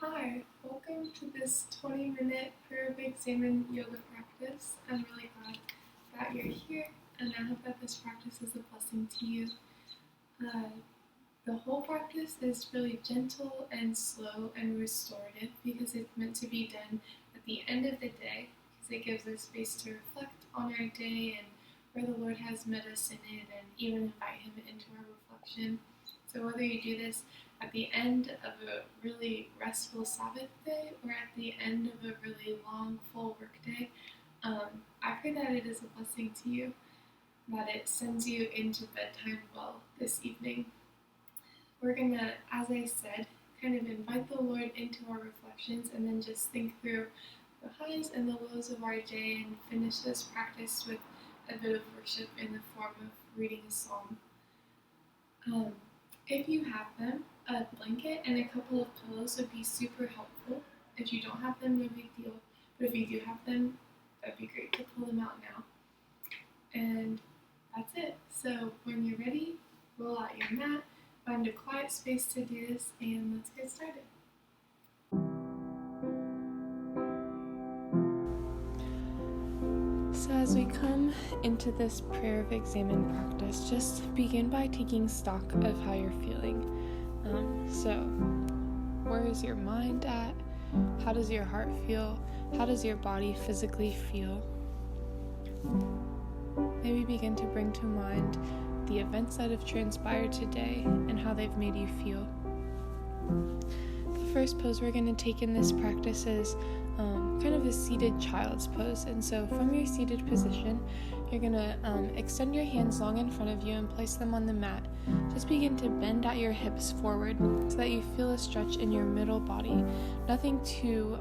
Hi, welcome to this 20-minute Prayer of Examen yoga practice. I'm really glad that you're here, and I hope that this practice is a blessing to you. Uh, the whole practice is really gentle and slow and restorative because it's meant to be done at the end of the day because it gives us space to reflect on our day and where the Lord has met us in it and even invite Him into our reflection. So whether you do this at the end of a really restful Sabbath day or at the end of a really long, full work day, I pray that it is a blessing to you, that it sends you into bedtime well this evening. We're going to, as I said, kind of invite the Lord into our reflections and then just think through the highs and the lows of our day and finish this practice with a bit of worship in the form of reading a psalm. If you have them, a blanket and a couple of pillows would be super helpful. If you don't have them, no big deal. But if you do have them, that'd be great to pull them out now. And that's it. So when you're ready, roll out your mat, find a quiet space to do this, and let's get started. So as we come into this prayer of examen practice, just begin by taking stock of how you're feeling. So where is your mind at? How does your heart feel? How does your body physically feel? Maybe begin to bring to mind the events that have transpired today and how they've made you feel. The first pose we're going to take in this practice is kind of a seated child's pose. And so from your seated position, you're going to extend your hands long in front of you and place them on the mat. Just begin to bend at your hips forward so that you feel a stretch in your middle body. Nothing too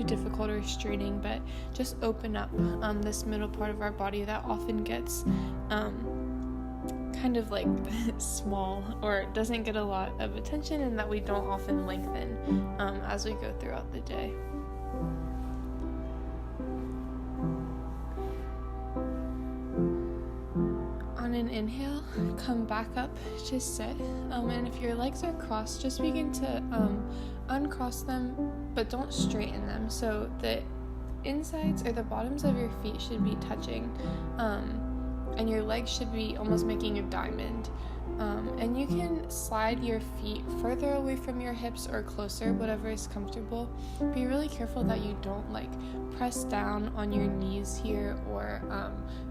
difficult or straining, but just open up this middle part of our body that often gets kind of like small or doesn't get a lot of attention, and that we don't often lengthen as we go throughout the day. On an inhale, come back up to sit, and if your legs are crossed, just begin to uncross them, but don't straighten them. So the insides or the bottoms of your feet should be touching, and your legs should be almost making a diamond. And you can slide your feet further away from your hips or closer, whatever is comfortable. Be really careful that you don't press down on your knees here or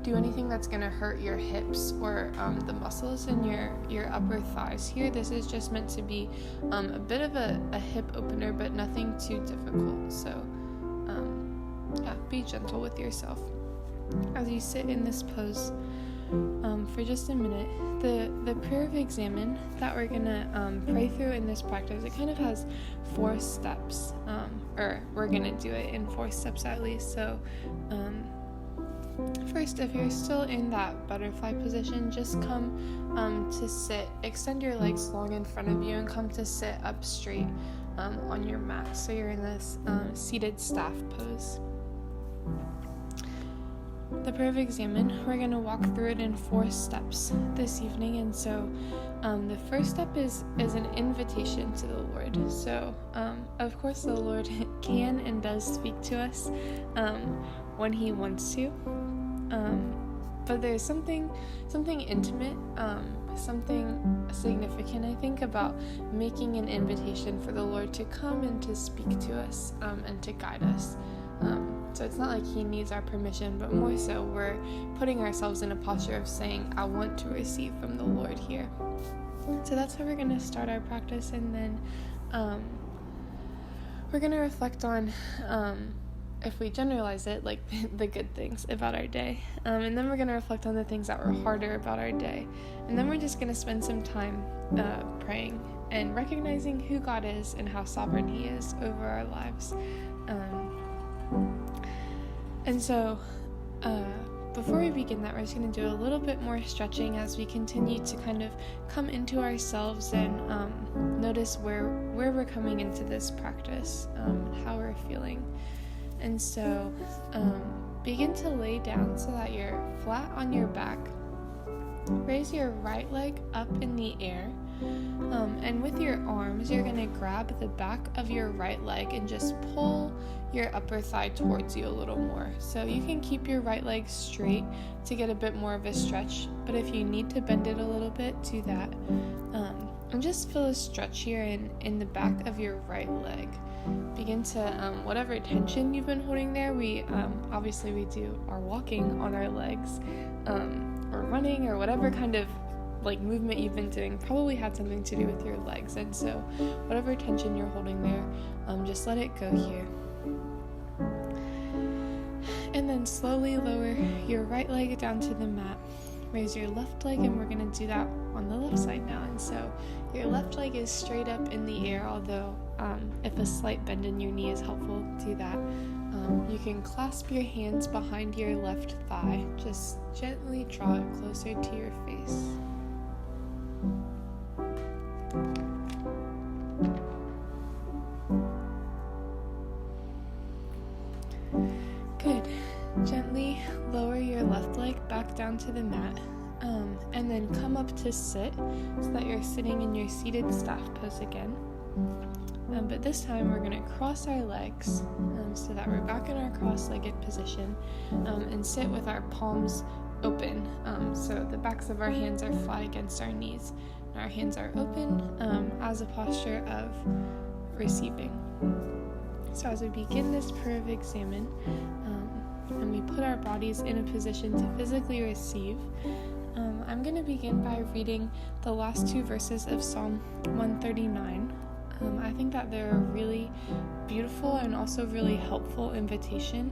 do anything that's going to hurt your hips or the muscles in your upper thighs here. This is just meant to be a bit of a hip opener, but nothing too difficult. So be gentle with yourself as you sit in this pose for just a minute. The prayer of examen that we're gonna pray through in this practice, it kind of has 4 steps, or we're gonna do it in 4 steps at least. So first, if you're still in that butterfly position, just come to sit. Extend your legs long in front of you and come to sit up straight on your mat. So you're in this seated staff pose. The prayer of examen, we're going to walk through it in 4 steps this evening. And so the first step is an invitation to the Lord. So of course the Lord can and does speak to us when He wants to. But there's something intimate, something significant, I think, about making an invitation for the Lord to come and to speak to us and to guide us. So it's not like He needs our permission, but more so we're putting ourselves in a posture of saying, I want to receive from the Lord here. So that's how we're going to start our practice, and then we're going to reflect on, if we generalize it, the good things about our day. And then we're going to reflect on the things that were harder about our day. And then we're just going to spend some time praying and recognizing who God is and how sovereign He is over our lives. And so, before we begin that, we're just going to do a little bit more stretching as we continue to kind of come into ourselves and notice where we're coming into this practice, how we're feeling. And so, begin to lay down so that you're flat on your back. Raise your right leg up in the air And with your arms, you're going to grab the back of your right leg and just pull your upper thigh towards you a little more. So you can keep your right leg straight to get a bit more of a stretch, but if you need to bend it a little bit, do that. And just feel a stretch here in the back of your right leg. Begin to, whatever tension you've been holding there, we do our walking on our legs, or running, or whatever kind of like movement you've been doing probably had something to do with your legs, and so whatever tension you're holding there, just let it go here. And then slowly lower your right leg down to the mat. Raise your left leg, and we're going to do that on the left side now. And so your left leg is straight up in the air, although if a slight bend in your knee is helpful, do that. You can clasp your hands behind your left thigh. Just gently draw it closer to your face. Good. Gently lower your left leg back down to the mat, and then come up to sit so that you're sitting in your seated staff pose again. But this time we're going to cross our legs so that we're back in our cross-legged position, and sit with our palms open. So the backs of our hands are flat against our knees, and our hands are open as a posture of receiving. So as we begin this prayer of examen, and we put our bodies in a position to physically receive, I'm going to begin by reading the last two verses of Psalm 139. I think that they're a really beautiful and also really helpful invitation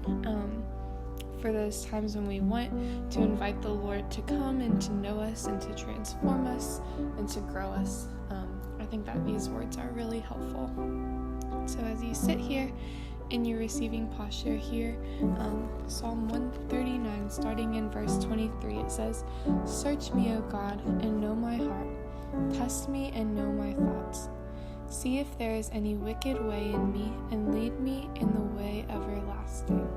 for those times when we want to invite the Lord to come and to know us and to transform us and to grow us. I think that these words are really helpful. So as you sit here in your receiving posture here, Psalm 139, starting in verse 23, it says, "Search me, O God, and know my heart. Test me and know my thoughts. See if there is any wicked way in me, and lead me in the way everlasting."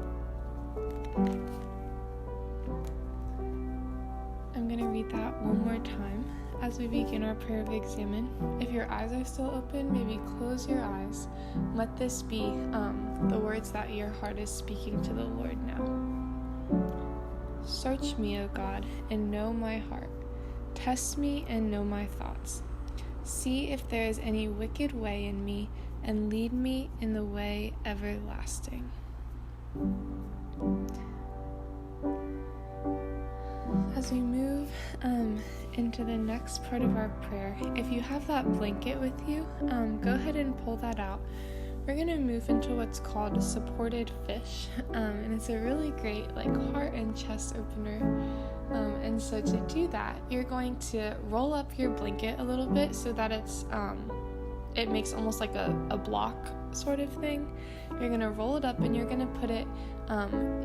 I'm going to read that one more time as we begin our prayer of examen. If your eyes are still open, maybe close your eyes. Let this be the words that your heart is speaking to the Lord now. Search me, O God, and know my heart. Test me and know my thoughts. See if there is any wicked way in me, and lead me in the way everlasting. As we move into the next part of our prayer, if you have that blanket with you, go ahead and pull that out. We're going to move into what's called a supported fish, and it's a really great heart and chest opener. And so to do that, you're going to roll up your blanket a little bit so that it makes almost like a block sort of thing. You're going to roll it up and you're going to put it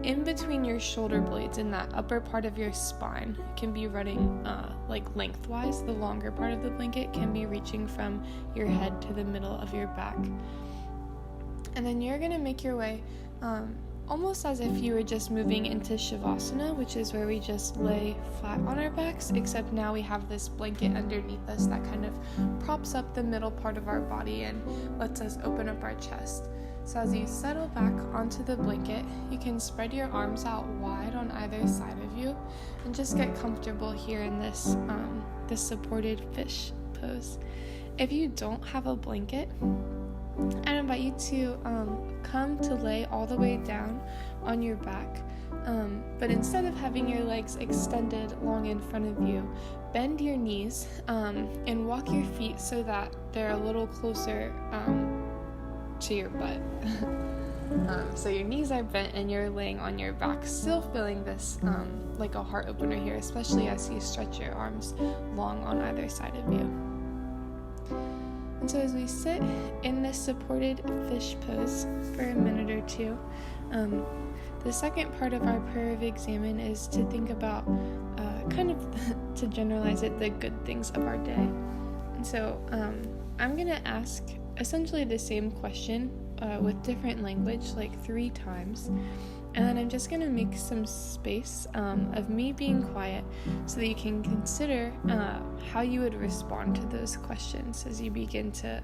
in between your shoulder blades in that upper part of your spine. It can be running lengthwise. The longer part of the blanket can be reaching from your head to the middle of your back. And then you're going to make your way almost as if you were just moving into Shavasana, which is where we just lay flat on our backs, except now we have this blanket underneath us that kind of props up the middle part of our body and lets us open up our chest. So as you settle back onto the blanket, you can spread your arms out wide on either side of you and just get comfortable here in this supported fish pose. If you don't have a blanket, I invite you to come to lay all the way down on your back, but instead of having your legs extended long in front of you, bend your knees and walk your feet so that they're a little closer to your butt. So your knees are bent and you're laying on your back, still feeling this like a heart opener here, especially as you stretch your arms long on either side of you. And so as we sit in this supported fish pose for a minute or two, the second part of our prayer of examen is to think about, to generalize it, the good things of our day. And so I'm going to ask essentially the same question with different language, 3 times. And then I'm just going to make some space of me being quiet so that you can consider how you would respond to those questions as you begin to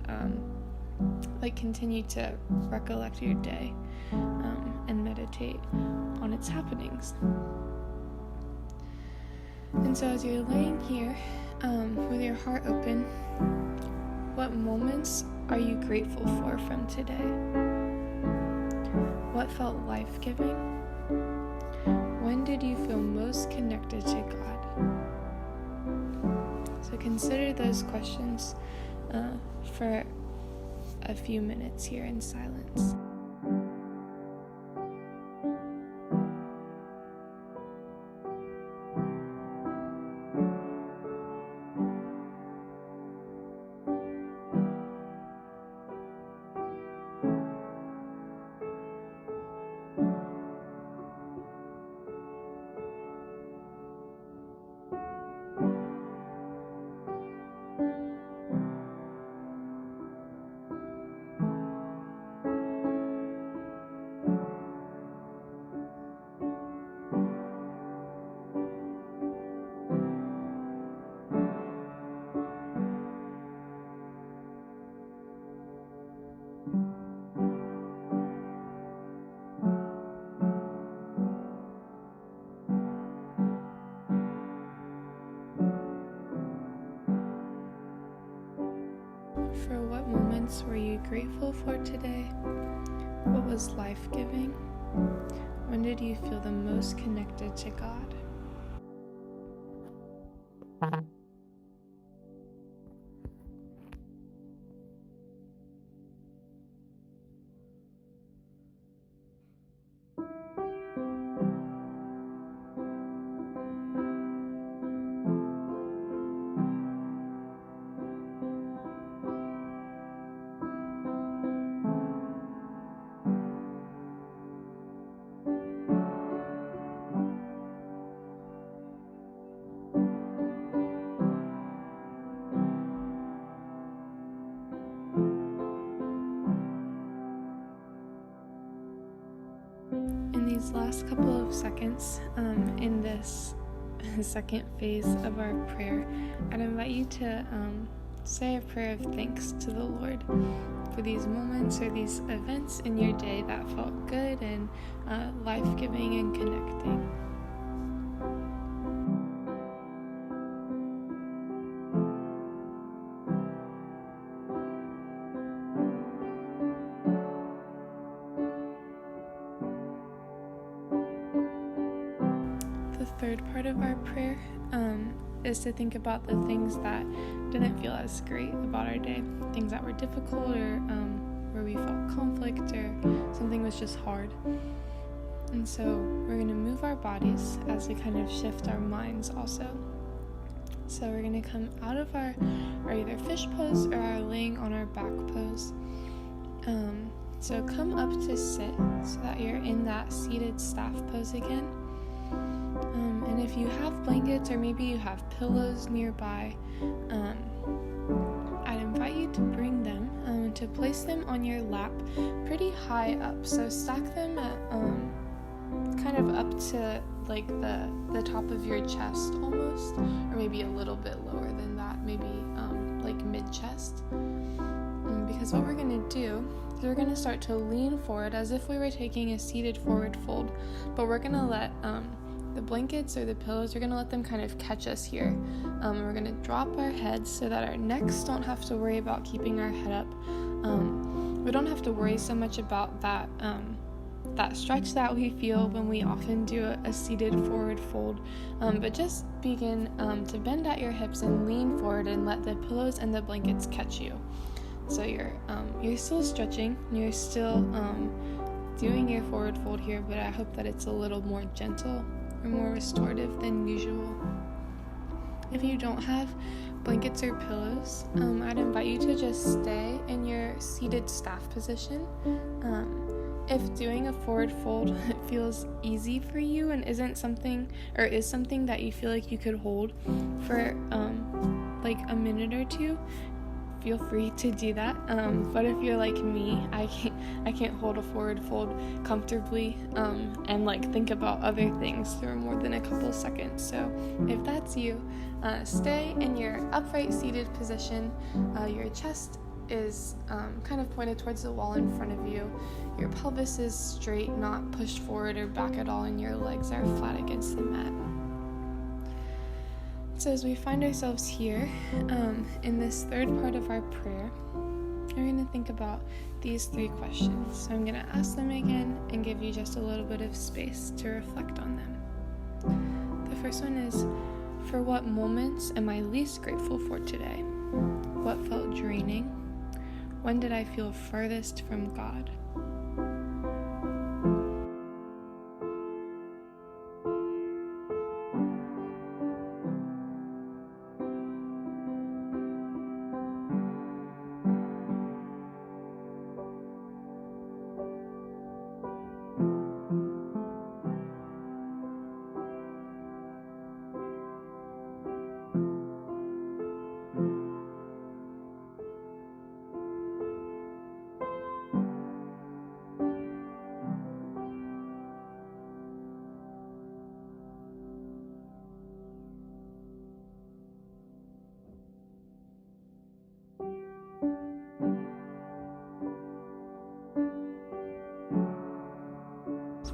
continue to recollect your day and meditate on its happenings. And so as you're laying here with your heart open, what moments are you grateful for from today? What felt life-giving? When did you feel most connected to God? So consider those questions for a few minutes here in silence. For what moments were you grateful for today? What was life-giving? When did you feel the most connected to God? In these last couple of seconds, in this second phase of our prayer, I'd invite you to say a prayer of thanks to the Lord for these moments or these events in your day that felt good and life-giving and connecting. The third part of our prayer is to think about the things that didn't feel as great about our day, things that were difficult or where we felt conflict or something was just hard. And so we're going to move our bodies as we kind of shift our minds also. So we're going to come out of our either fish pose or our laying on our back pose. So come up to sit so that you're in that seated staff pose again. And if you have blankets or maybe you have pillows nearby, I'd invite you to bring them to place them on your lap pretty high up. So stack them kind of up to like the top of your chest almost, or maybe a little bit lower than that, maybe like mid-chest. Because what we're going to do is we're going to start to lean forward as if we were taking a seated forward fold, but we're going to let the blankets or the pillows, we're going to let them kind of catch us here. We're going to drop our heads so that our necks don't have to worry about keeping our head up. We don't have to worry so much about that stretch that we feel when we often do a seated forward fold, but just begin to bend at your hips and lean forward and let the pillows and the blankets catch you. So you're still stretching, you're still doing your forward fold here, but I hope that it's a little more gentle or more restorative than usual. If you don't have blankets or pillows, I'd invite you to just stay in your seated staff position. If doing a forward fold feels easy for you and is something that you feel like you could hold for like a minute or two, feel free to do that. But if you're like me, I can't hold a forward fold comfortably and like think about other things for more than a couple seconds. So if that's you, stay in your upright seated position. Your chest is kind of pointed towards the wall in front of you. Your pelvis is straight, not pushed forward or back at all, and your legs are flat against the mat. So as we find ourselves here in this third part of our prayer, we're going to think about these 3 questions. So I'm going to ask them again and give you just a little bit of space to reflect on them. The first one is, for what moments am I least grateful for today? What felt draining? When did I feel furthest from God?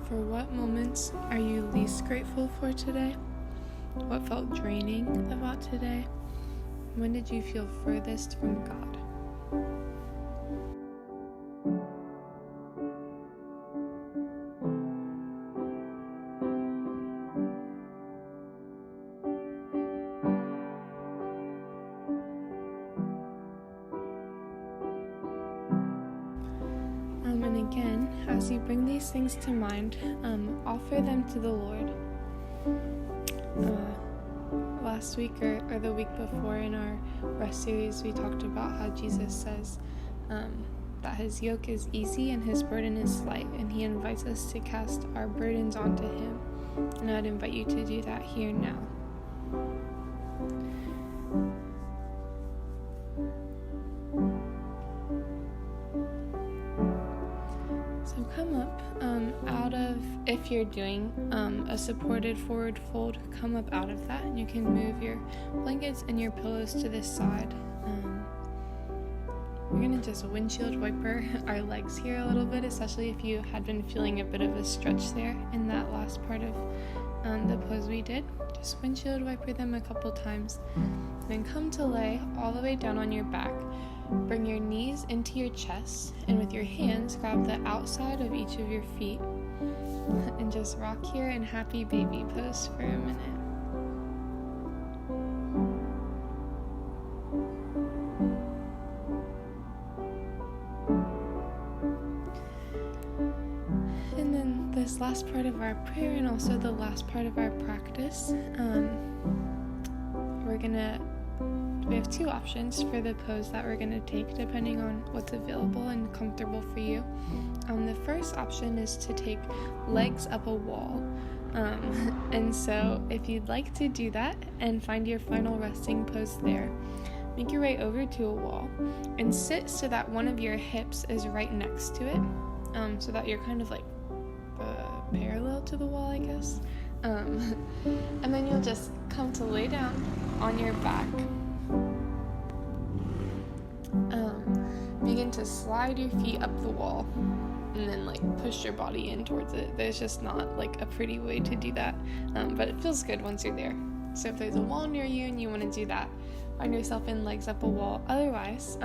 For what moments are you least grateful for today? What felt draining about today? When did you feel furthest from God? And again, as you bring these things to mind, offer them to the Lord. Last week or the week before in our rest series, we talked about how Jesus says that his yoke is easy and his burden is light, and he invites us to cast our burdens onto him. And I'd invite you to do that here now. So come up out of, if you're doing a supported forward fold, come up out of that, and you can move your blankets and your pillows to this side. We're going to just windshield wiper our legs here a little bit, especially if you had been feeling a bit of a stretch there in that last part of the pose we did. Just windshield wiper them a couple times. Then come to lay all the way down on your back. Bring your knees into your chest, and with your hands, grab the outside of each of your feet. And just rock here in happy baby pose for a minute. And then this last part of our prayer, and also the last part of our practice, we have 2 options for the pose that we're going to take depending on what's available and comfortable for you. The first option is to take legs up a wall. And so if you'd like to do that and find your final resting pose there, make your way over to a wall and sit so that one of your hips is right next to it, so that you're kind of like parallel to the wall, I guess. And then you'll just come to lay down on your back. Begin to slide your feet up the wall and then like push your body in towards it. There's just not like a pretty way to do that, but it feels good once you're there. So if there's a wall near you and you want to do that, find yourself in legs up a wall. Otherwise,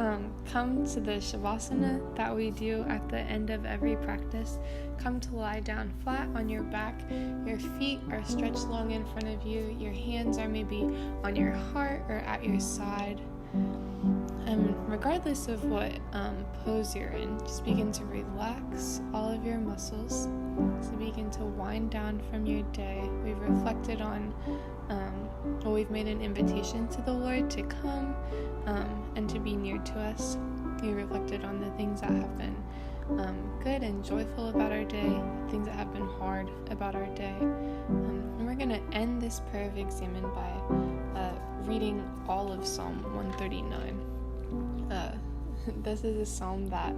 come to the Shavasana that we do at the end of every practice. Come to lie down flat on your back. Your feet are stretched long in front of you. Your hands are maybe on your heart or at your side. Regardless of what pose you're in, just begin to relax all of your muscles. So begin to wind down from your day. We've reflected on, we've made an invitation to the Lord to come and to be near to us. We reflected on the things that have been good and joyful about our day, things that have been hard about our day. And we're going to end this prayer of examen by reading all of Psalm 139. this is a psalm that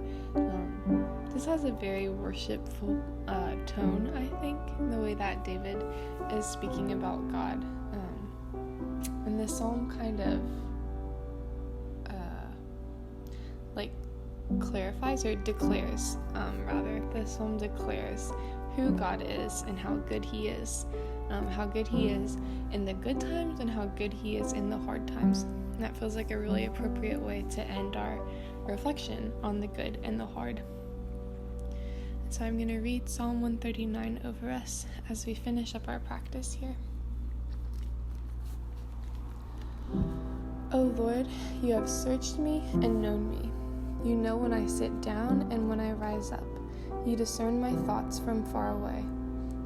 this has a very worshipful tone, I think, in the way that David is speaking about God. And the psalm kind of clarifies or declares, the psalm declares who God is and how good he is in the good times and how good he is in the hard times. And that feels like a really appropriate way to end our reflection on the good and the hard. So I'm going to read Psalm 139 over us as we finish up our practice here. O Lord, you have searched me and known me. You know when I sit down and when I rise up. You discern my thoughts from far away.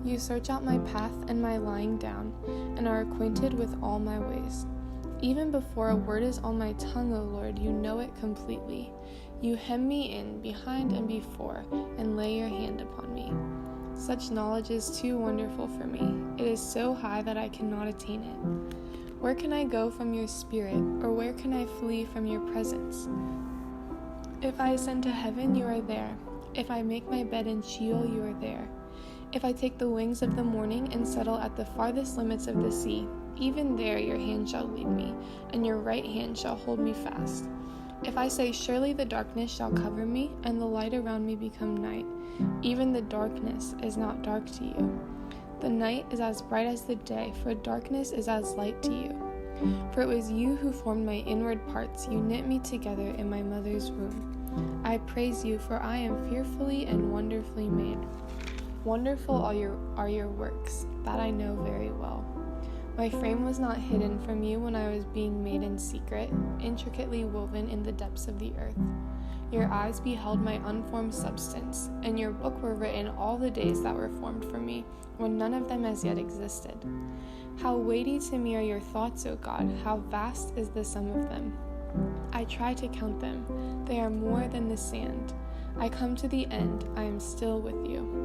You search out my path and my lying down, and are acquainted with all my ways. Even before a word is on my tongue, O Lord, you know it completely. You hem me in behind and before, and lay your hand upon me. Such knowledge is too wonderful for me. It is so high that I cannot attain it. Where can I go from your spirit, or where can I flee from your presence? If I ascend to heaven, you are there. If I make my bed in Sheol, you are there. If I take the wings of the morning and settle at the farthest limits of the sea, even there your hand shall lead me, and your right hand shall hold me fast. If I say, surely the darkness shall cover me, and the light around me become night, even the darkness is not dark to you. The night is as bright as the day, for darkness is as light to you. For it was you who formed my inward parts, you knit me together in my mother's womb. I praise you, for I am fearfully and wonderfully made. Wonderful are your works, that I know very well. My frame was not hidden from you when I was being made in secret, intricately woven in the depths of the earth. Your eyes beheld my unformed substance, and your book were written all the days that were formed for me, when none of them as yet existed. How weighty to me are your thoughts, O God, how vast is the sum of them. I try to count them, they are more than the sand. I come to the end, I am still with you.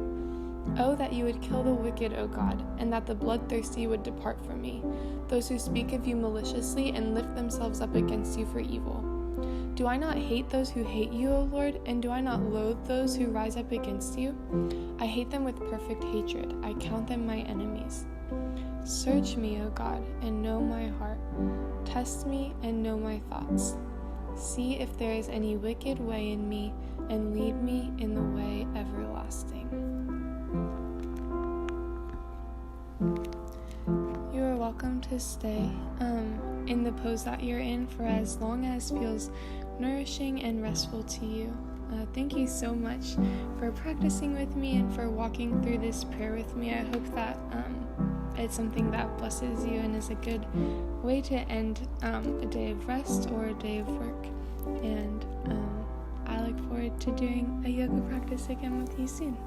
Oh, that you would kill the wicked, O God, and that the bloodthirsty would depart from me, those who speak of you maliciously and lift themselves up against you for evil. Do I not hate those who hate you, O Lord, and do I not loathe those who rise up against you? I hate them with perfect hatred, I count them my enemies. Search me, O God, and know my heart. Test me and know my thoughts. See if there is any wicked way in me, and lead me in the way everlasting. You are welcome to stay in the pose that you're in for as long as feels nourishing and restful to you. Thank you so much for practicing with me and for walking through this prayer with me. I hope that it's something that blesses you and is a good way to end a day of rest or a day of work. And I look forward to doing a yoga practice again with you soon.